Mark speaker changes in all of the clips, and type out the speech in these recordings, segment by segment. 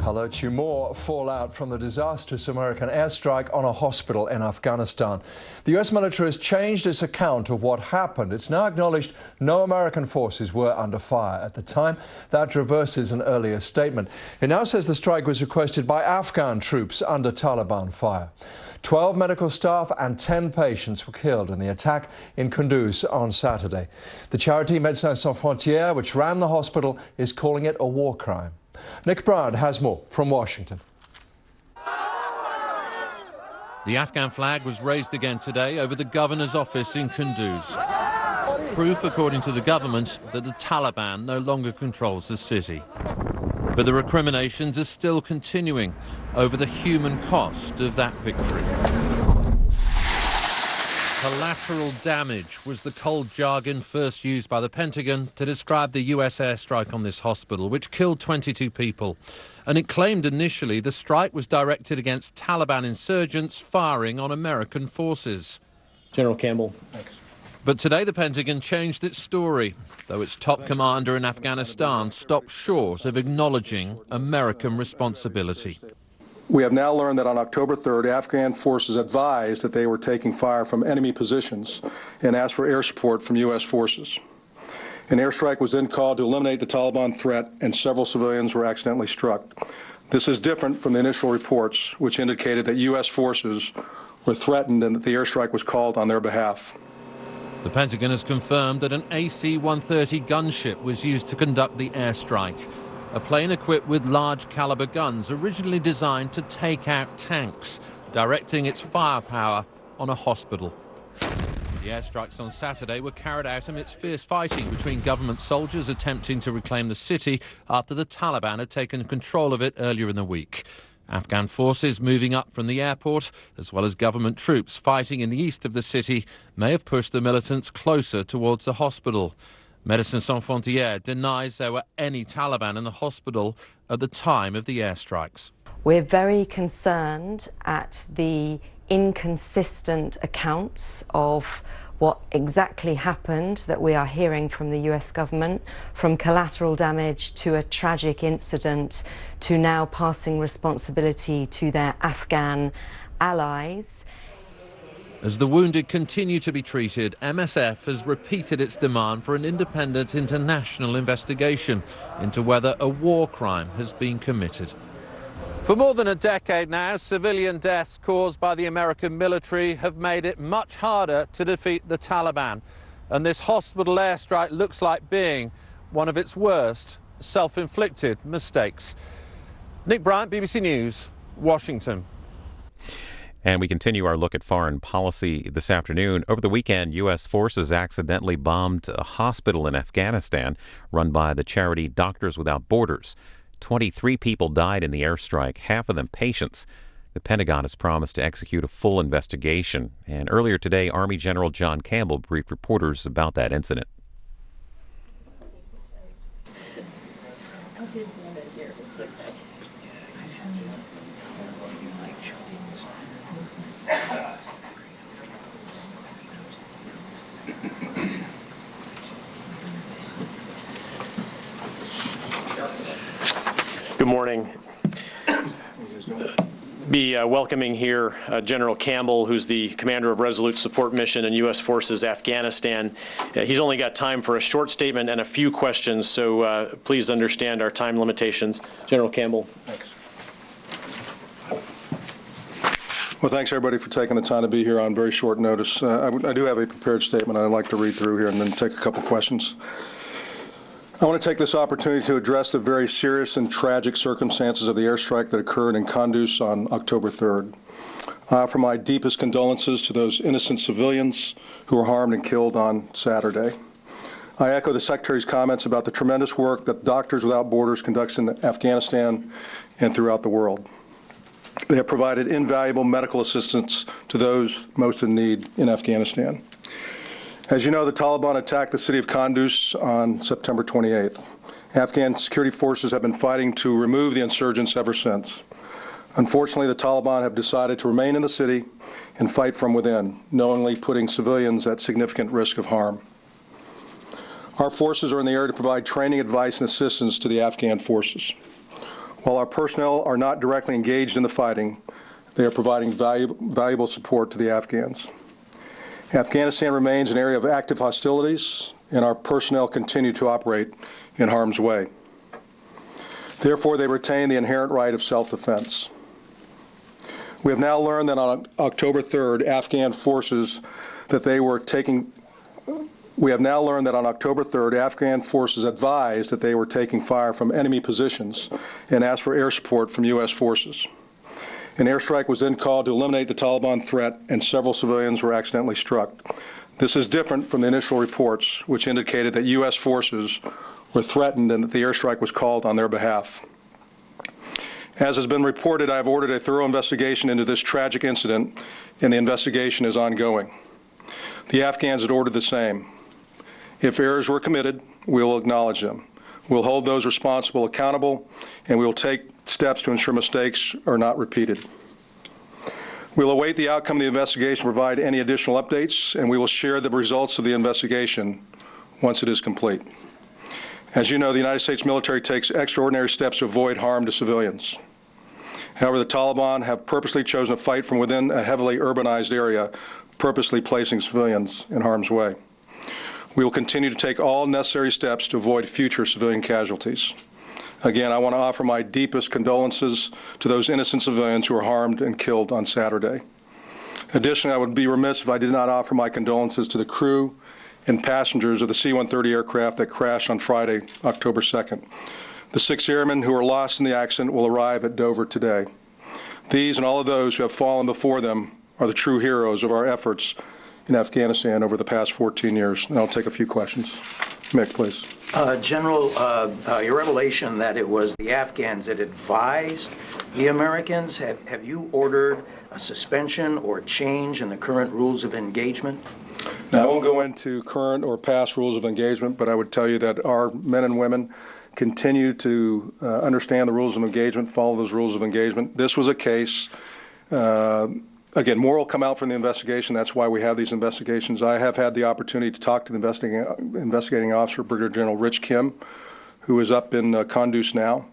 Speaker 1: Hello to you. More fallout from the disastrous American airstrike on a hospital in Afghanistan. The U.S. military has changed its account of what happened. It's now acknowledged no American forces were under fire at the time. That reverses an earlier statement. It now says the strike was requested by Afghan troops under Taliban fire. 12 medical staff and 10 patients were killed in the attack in Kunduz on Saturday. The charity Médecins Sans Frontières, which ran the hospital, is calling it a war crime. Nick Bryant has more from Washington.
Speaker 2: The Afghan flag was raised again today over the governor's office in Kunduz. Proof, according to the government, that the Taliban no longer controls the city. But the recriminations are still continuing over the human cost of that victory. Collateral damage was the cold jargon first used by the Pentagon to describe the US airstrike on this hospital, which killed 22 people. And it claimed initially the strike was directed against Taliban insurgents firing on American forces.
Speaker 3: General Campbell.
Speaker 4: Thanks.
Speaker 2: But today the Pentagon changed its story, though its top commander in Afghanistan stopped short of acknowledging American responsibility.
Speaker 4: We have now learned that on October 3rd, Afghan forces advised that they were taking fire from enemy positions and asked for air support from U.S. forces. An airstrike was then called to eliminate the Taliban threat, and several civilians were accidentally struck. This is different from the initial reports, which indicated that U.S. forces were threatened and that the airstrike was called on their behalf.
Speaker 2: The Pentagon has confirmed that an AC-130 gunship was used to conduct the airstrike, a plane equipped with large caliber guns originally designed to take out tanks, directing its firepower on a hospital. The airstrikes on Saturday were carried out amidst fierce fighting between government soldiers attempting to reclaim the city after the Taliban had taken control of it earlier in the week. Afghan forces moving up from the airport, as well as government troops fighting in the east of the city, may have pushed the militants closer towards the hospital. Médecins Sans Frontières denies there were any Taliban in the hospital at the time of the airstrikes.
Speaker 5: We're very concerned at the inconsistent accounts of what exactly happened that we are hearing from the US government, from collateral damage to a tragic incident to now passing responsibility to their Afghan allies.
Speaker 2: As the wounded continue to be treated, MSF has repeated its demand for an independent international investigation into whether a war crime has been committed. For more than a decade now, civilian deaths caused by the American military have made it much harder to defeat the Taliban. And this hospital airstrike looks like being one of its worst self-inflicted mistakes. Nick Bryant, BBC News, Washington.
Speaker 6: And we continue our look at foreign policy this afternoon. Over the weekend, U.S. forces accidentally bombed a hospital in Afghanistan run by the charity Doctors Without Borders. 23 people died in the airstrike, half of them patients. The Pentagon has promised to execute a full investigation. And earlier today, Army General John Campbell briefed reporters about that incident.
Speaker 3: Good morning. Be welcoming here General Campbell, who's the commander of Resolute Support Mission and U.S. Forces Afghanistan. He's only got time for a short statement and a few questions, so please understand our time limitations. General Campbell.
Speaker 4: Thanks. Well, thanks everybody for taking the time to be here on very short notice. I do have a prepared statement I'd like to read through here and then take a couple questions. I want to take this opportunity to address the very serious and tragic circumstances of the airstrike that occurred in Kunduz on October 3rd. I offer my deepest condolences to those innocent civilians who were harmed and killed on Saturday. I echo the Secretary's comments about the tremendous work that Doctors Without Borders conducts in Afghanistan and throughout the world. They have provided invaluable medical assistance to those most in need in Afghanistan. As you know, the Taliban attacked the city of Kunduz on September 28th. Afghan security forces have been fighting to remove the insurgents ever since. Unfortunately, the Taliban have decided to remain in the city and fight from within, knowingly putting civilians at significant risk of harm. Our forces are in the air to provide training, advice, and assistance to the Afghan forces. While our personnel are not directly engaged in the fighting, they are providing valuable support to the Afghans. Afghanistan remains an area of active hostilities, and our personnel continue to operate in harm's way. Therefore, they retain the inherent right of self-defense. We have now learned that on October 3rd, Afghan forces advised that they were taking fire from enemy positions and asked for air support from U.S. forces. An airstrike was then called to eliminate the Taliban threat, and several civilians were accidentally struck. This is different from the initial reports, which indicated that U.S. forces were threatened and that the airstrike was called on their behalf. As has been reported, I have ordered a thorough investigation into this tragic incident, and the investigation is ongoing. The Afghans had ordered the same. If errors were committed, we will acknowledge them. We'll hold those responsible accountable, and we will take steps to ensure mistakes are not repeated. We'll await the outcome of the investigation, provide any additional updates, and we will share the results of the investigation once it is complete. As you know, the United States military takes extraordinary steps to avoid harm to civilians. However, the Taliban have purposely chosen to fight from within a heavily urbanized area, purposely placing civilians in harm's way. We will continue to take all necessary steps to avoid future civilian casualties. Again, I want to offer my deepest condolences to those innocent civilians who were harmed and killed on Saturday. Additionally, I would be remiss if I did not offer my condolences to the crew and passengers of the C-130 aircraft that crashed on Friday, October 2nd. The 6 airmen who were lost in the accident will arrive at Dover today. These and all of those who have fallen before them are the true heroes of our efforts in Afghanistan over the past 14 years. And I'll take a few questions. Mick, please.
Speaker 7: General, your revelation that it was the Afghans that advised the Americans, have you ordered a suspension or change in the current rules of engagement?
Speaker 4: Now, I won't go into current or past rules of engagement, but I would tell you that our men and women continue to understand the rules of engagement, follow those rules of engagement. This was a case, again, more will come out from the investigation. That's why we have these investigations. I have had the opportunity to talk to the investigating officer, Brigadier General Rich Kim, who is up in Kunduz now.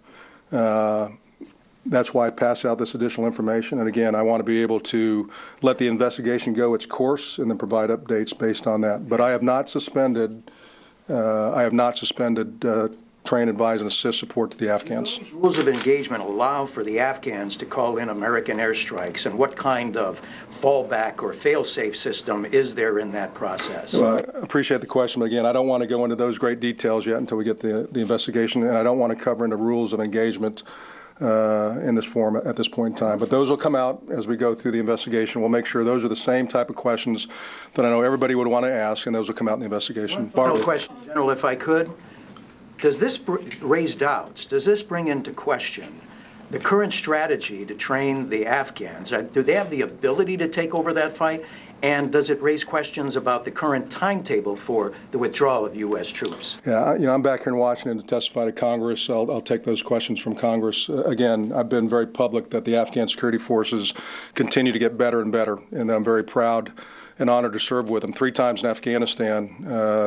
Speaker 4: That's why I pass out this additional information. And again, I want to be able to let the investigation go its course and then provide updates based on that. But I have not suspended train, advise, and assist support to the Afghans.
Speaker 7: Those rules of engagement allow for the Afghans to call in American airstrikes, and what kind of fallback or fail-safe system is there in that process?
Speaker 4: Well, I appreciate the question, but again, I don't want to go into those great details yet until we get the investigation, and I don't want to cover into rules of engagement in this forum at this point in time. But those will come out as we go through the investigation. We'll make sure those are the same type of questions that I know everybody would want to ask, and those will come out in the investigation.
Speaker 7: One final question, General, if I could. Does this raise doubts? Does this bring into question the current strategy to train the Afghans? Do they have the ability to take over that fight? And does it raise questions about the current timetable for the withdrawal of U.S. troops?
Speaker 4: Yeah, I'm back here in Washington to testify to Congress. I'll take those questions from Congress. Again, I've been very public that the Afghan security forces continue to get better and better, and that I'm very proud and honored to serve with them. 3 times in Afghanistan,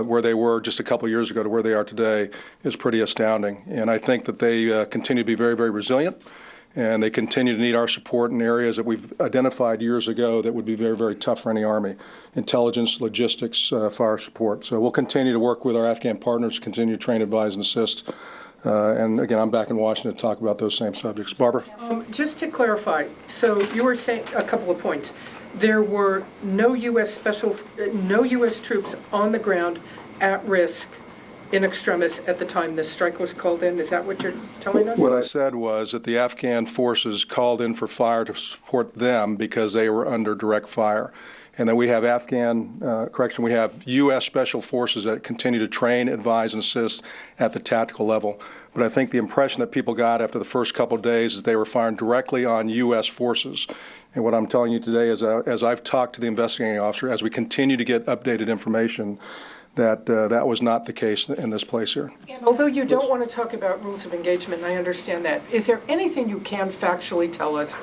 Speaker 4: where they were just a couple years ago to where they are today, is pretty astounding. And I think that they continue to be very, very resilient, and they continue to need our support in areas that we've identified years ago that would be very, very tough for any Army: intelligence, logistics, fire support. So we'll continue to work with our Afghan partners, continue to train, advise, and assist. And again, I'm back in Washington to talk about those same subjects. Barbara?
Speaker 8: Just to clarify, so you were saying a couple of points. There were no U.S. troops on the ground at risk in extremis at the time this strike was called in. Is that what you're telling us?
Speaker 4: What I said was that the Afghan forces called in for fire to support them because they were under direct fire. And then we have we have U.S. Special Forces that continue to train, advise, and assist at the tactical level. But I think the impression that people got after the first couple of days is they were firing directly on U.S. forces. And what I'm telling you today is, as I've talked to the investigating officer, as we continue to get updated information, that that was not the case in this place here.
Speaker 8: And although you don't want to talk about rules of engagement, and I understand that, is there anything you can factually tell us,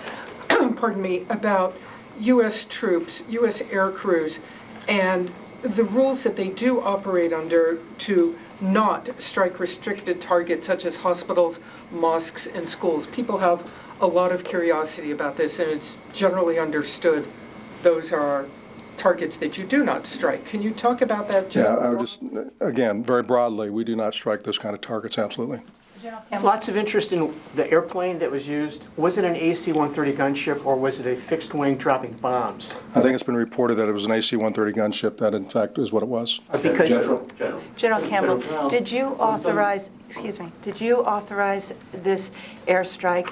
Speaker 8: pardon me, about U.S. troops, U.S. air crews, and the rules that they do operate under to not strike restricted targets such as hospitals, mosques, and schools. People have a lot of curiosity about this, and it's generally understood those are targets that you do not strike. Can you talk about that?
Speaker 4: Yeah, I would just, again, very broadly, we do not strike those kind of targets, absolutely.
Speaker 9: Lots of interest in the airplane that was used. Was it an AC-130 gunship or was it a fixed wing dropping bombs?
Speaker 4: I think it's been reported that it was an AC-130 gunship. That, in fact, is what it was.
Speaker 9: Because
Speaker 10: General Campbell, did you authorize, did you authorize this airstrike?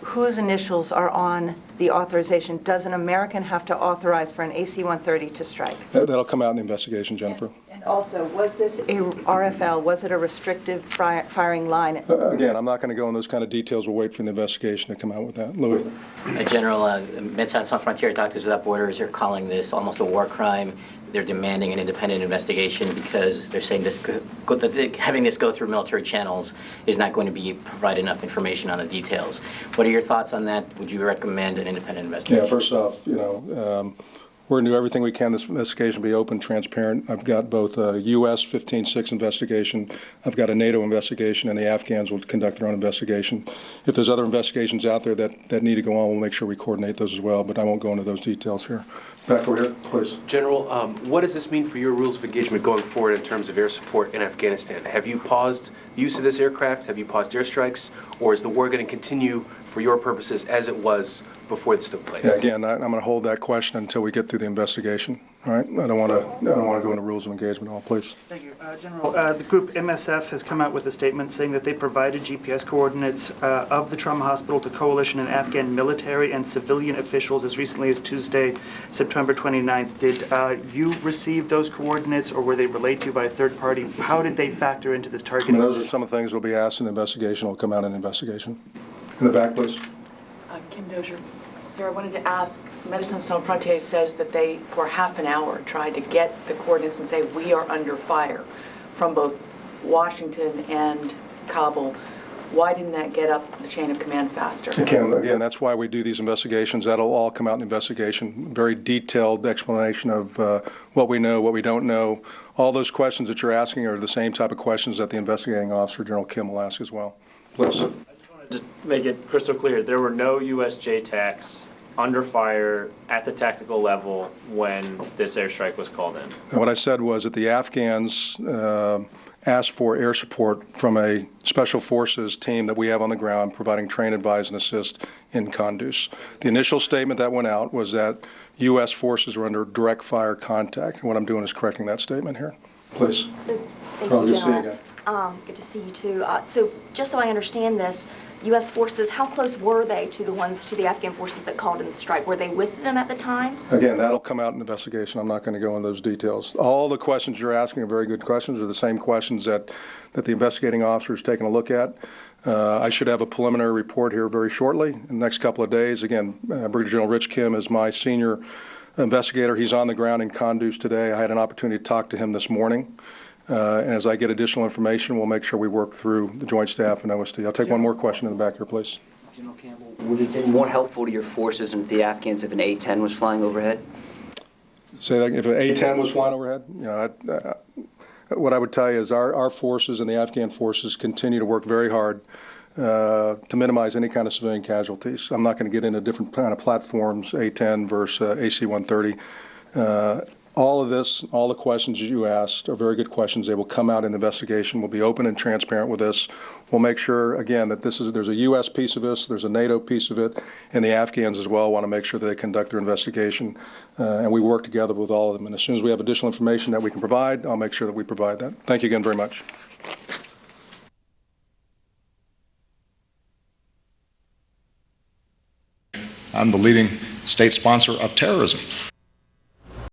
Speaker 10: Whose initials are on the authorization? Does an American have to authorize for an AC-130 to strike?
Speaker 4: That'll come out in the investigation, Jennifer.
Speaker 10: And also, was this a RFL? Was it a restrictive firing line?
Speaker 4: Again, I'm not going to go in those kind of details. We'll wait for the investigation to come out with that. Louis.
Speaker 11: General, Médecins Sans Frontières, Doctors Without Borders are calling this almost a war crime. They're demanding an independent investigation because they're saying having this go through military channels is not going to provide enough information on the details. What are your thoughts on that? Would you recommend an independent investigation?
Speaker 4: Yeah, first off, we're going to do everything we can. This investigation be open, transparent. I've got both a U.S. 15-6 investigation. I've got a NATO investigation, and the Afghans will conduct their own investigation. If there's other investigations out there that need to go on, we'll make sure we coordinate those as well, but I won't go into those details here. Back over here, please.
Speaker 12: General, what does this mean for your rules of engagement going forward in terms of air support in Afghanistan? Have you paused the use of this aircraft? Have you paused airstrikes? Or is the war going to continue for your purposes as it was before this took place?
Speaker 4: Yeah, again, I'm going to hold that question until we get through the investigation. All right? I don't want to go into rules of engagement at all, please.
Speaker 9: Thank you. General, the group MSF has come out with a statement saying that they provided GPS coordinates of the trauma hospital to coalition and Afghan military and civilian officials as recently as Tuesday, September 29th. Did you receive those coordinates, or were they relayed to you by a third party? How did they factor into this targeting?
Speaker 4: Those are some of the things that will be asked in the investigation. Will come out in the investigation. In the back, please.
Speaker 10: Kim Dozier. Sir, I wanted to ask, Médecins Sans Frontières says that they, for half an hour, tried to get the coordinates and say, we are under fire from both Washington and Kabul. Why didn't that get up the chain of command faster?
Speaker 4: Again, that's why we do these investigations. That'll all come out in the investigation. Very detailed explanation of what we know, what we don't know. All those questions that you're asking are the same type of questions that the investigating officer, General Kim, will ask as well. Please.
Speaker 13: Just make it crystal clear, there were no U.S. JTACs under fire at the tactical level when this airstrike was called in.
Speaker 4: And what I said was that the Afghans asked for air support from a special forces team that we have on the ground providing train, advise, and assist in Kunduz. The initial statement that went out was that U.S. forces were under direct fire contact. And what I'm doing is correcting that statement here. Please.
Speaker 14: Thank you, General. Good to see you too. So just so I understand this, U.S. forces, how close were they to the Afghan forces that called in the strike? Were they with them at the time?
Speaker 4: Again, that'll come out in the investigation. I'm not going to go into those details. All the questions you're asking are very good questions. Are the same questions that the investigating officer is taking a look at. I should have a preliminary report here very shortly, in the next couple of days. Again, Brigadier General Rich Kim is my senior investigator. He's on the ground in Kunduz today. I had an opportunity to talk to him this morning. And as I get additional information, we'll make sure we work through the Joint Staff and OSD. I'll take one more question in the back here, please.
Speaker 15: General Campbell, would it have been more helpful to your forces and the Afghans if an A-10 was flying overhead?
Speaker 4: Say that, if an A-10 was flying overhead? What I would tell you is our forces and the Afghan forces continue to work very hard to minimize any kind of civilian casualties. I'm not going to get into different kind of platforms, A-10 versus AC-130. All of this, all the questions you asked are very good questions. They will come out in the investigation. We'll be open and transparent with this. We'll make sure, again, that there's a U.S. piece of this, there's a NATO piece of it, and the Afghans as well want to make sure that they conduct their investigation. And we work together with all of them. And as soon as we have additional information that we can provide, I'll make sure that we provide that. Thank you again very much.
Speaker 16: I'm the leading state sponsor of terrorism.